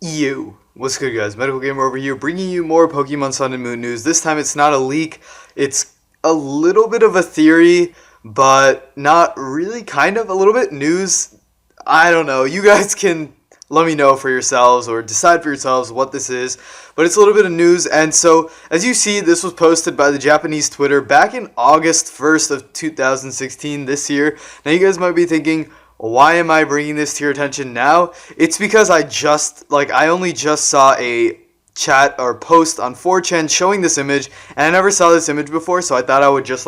You. What's good, guys? Medical Gamer over here, bringing you more Pokemon Sun and Moon news. This time it's not a leak, it's a little bit of a theory, but not really, kind of, a little bit news. I don't know. You guys can let me know for yourselves or decide for yourselves what this is, but it's a little bit of news. And so, as you see, this was posted by the Japanese Twitter back in August 1st of 2016, this year. Now, you guys might be thinking, why am I bringing this to your attention now? It's because I only just saw a chat or post on 4chan showing this image, and I never saw this image before, so I thought I would just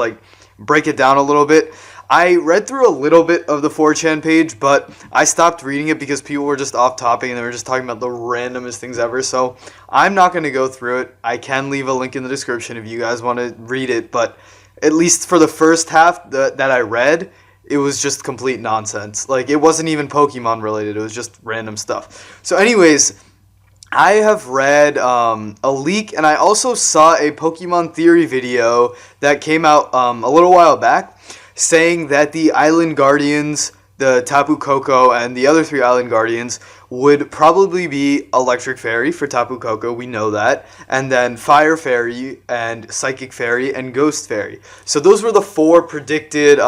break it down a little bit. I read through a little bit of the 4chan page, but I stopped reading it because people were just off topic and they were just talking about the randomest things ever, so I'm not going to go through it. I can leave a link in the description if you guys want to read it, but at least for the first half that I read, it was just complete nonsense. It wasn't even Pokemon related. It was just random stuff. So anyways, I have read a leak, and I also saw a Pokemon Theory video that came out a little while back saying that the Island Guardians, the Tapu Koko, and the other three Island Guardians would probably be Electric Fairy for Tapu Koko, we know that, and then Fire Fairy, and Psychic Fairy, and Ghost Fairy. So those were the four predicted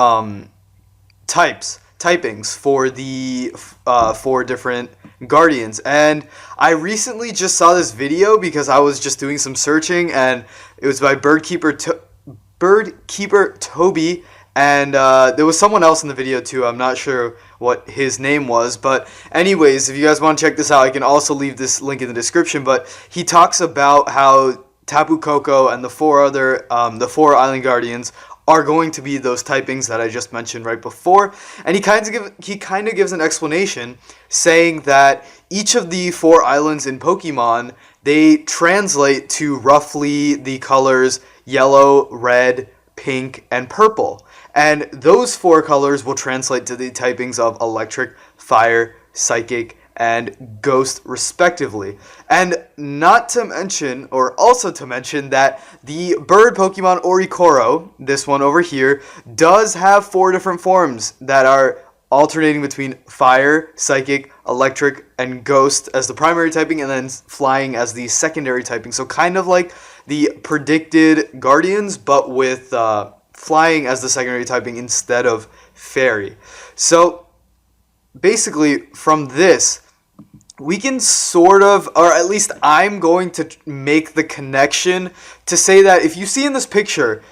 typings for the four different guardians. And I recently just saw this video because I was just doing some searching, and it was by Birdkeeper Toby, and there was someone else in the video too. I'm not sure what his name was, but anyways, if you guys want to check this out, I can also leave this link in the description. But he talks about how Tapu Koko and the four Island Guardians are going to be those typings that I just mentioned right before, and he kind of gives an explanation saying that each of the four islands in Pokemon, they translate to roughly the colors yellow, red, pink, and purple, and those four colors will translate to the typings of electric, fire, psychic, and ghost respectively. And not to mention, or also to mention, that the bird Pokemon Oricoro, this one over here, does have four different forms that are alternating between fire, psychic, electric, and ghost as the primary typing, and then flying as the secondary typing. So kind of like the predicted Guardians, but with flying as the secondary typing instead of fairy. So basically, from this, we can sort of, or at least I'm going to make the connection to say that if you see in this picture,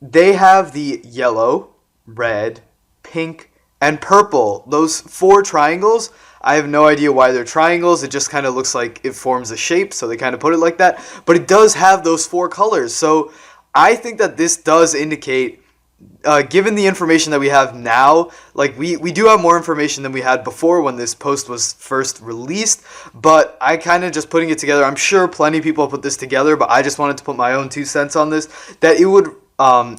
they have the yellow, red, pink, and purple. Those four triangles, I have no idea why they're triangles. It just kind of looks like it forms a shape, so they kind of put it like that. But it does have those four colors. So I think that this does indicate, given the information that we have now, we do have more information than we had before when this post was first released, but I kind of just putting it together. I'm sure plenty of people put this together, but I just wanted to put my own 2 cents on this, that it would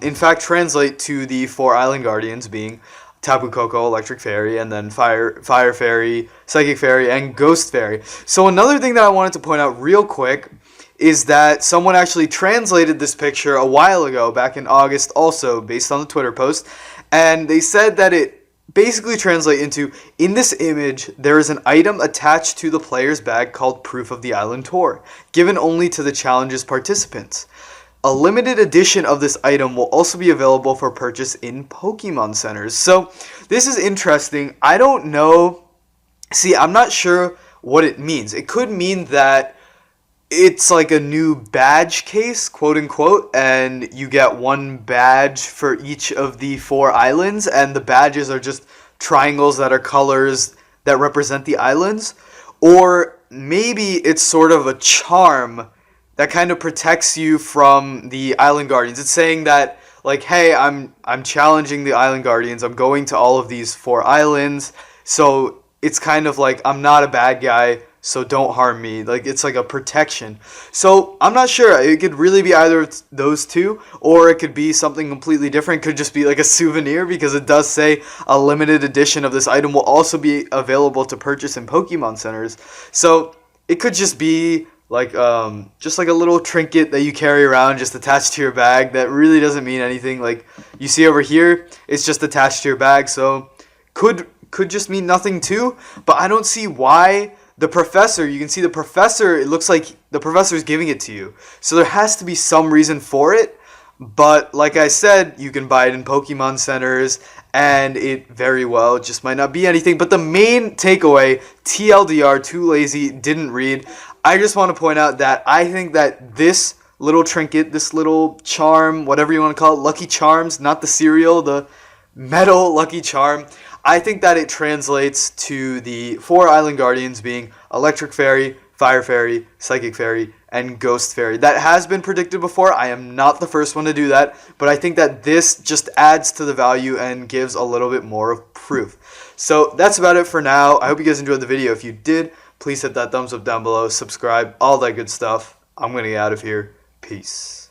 in fact translate to the four Island Guardians being Tapu Koko, Electric Fairy, and then Fire Fairy, Psychic Fairy, and Ghost Fairy. So another thing that I wanted to point out real quick is that someone actually translated this picture a while ago, back in August also, based on the Twitter post, and they said that it basically translates into, in this image, there is an item attached to the player's bag called Proof of the Island Tour, given only to the challenge's participants. A limited edition of this item will also be available for purchase in Pokemon Centers. So this is interesting. I don't know. See, I'm not sure what it means. It could mean that it's like a new badge case, quote unquote, and you get one badge for each of the four islands, and the badges are just triangles that are colors that represent the islands. Or maybe it's sort of a charm that kind of protects you from the Island Guardians. It's saying that, hey, I'm challenging the Island Guardians. I'm going to all of these four islands, so it's kind of like I'm not a bad guy, so don't harm me. It's like a protection. So I'm not sure. It could really be either of those two, or it could be something completely different. It could just be like a souvenir, because it does say a limited edition of this item will also be available to purchase in Pokemon Centers. So it could just be just like a little trinket that you carry around, just attached to your bag, that really doesn't mean anything. Like you see over here, it's just attached to your bag, so could just mean nothing too. But I don't see why the professor, you can see the professor, it looks like the professor is giving it to you. So there has to be some reason for it. But like I said, you can buy it in Pokemon centers, and it very well just might not be anything. But the main takeaway, TLDR, too lazy, didn't read. I just want to point out that I think that this little trinket, this little charm, whatever you want to call it, Lucky Charms, not the cereal, the metal Lucky Charm, I think that it translates to the 4 Island Guardians being Electric Fairy, Fire Fairy, Psychic Fairy, and Ghost Fairy. That has been predicted before. I am not the first one to do that, but I think that this just adds to the value and gives a little bit more of proof. So that's about it for now. I hope you guys enjoyed the video. If you did, please hit that thumbs up down below, subscribe, all that good stuff. I'm going to get out of here. Peace.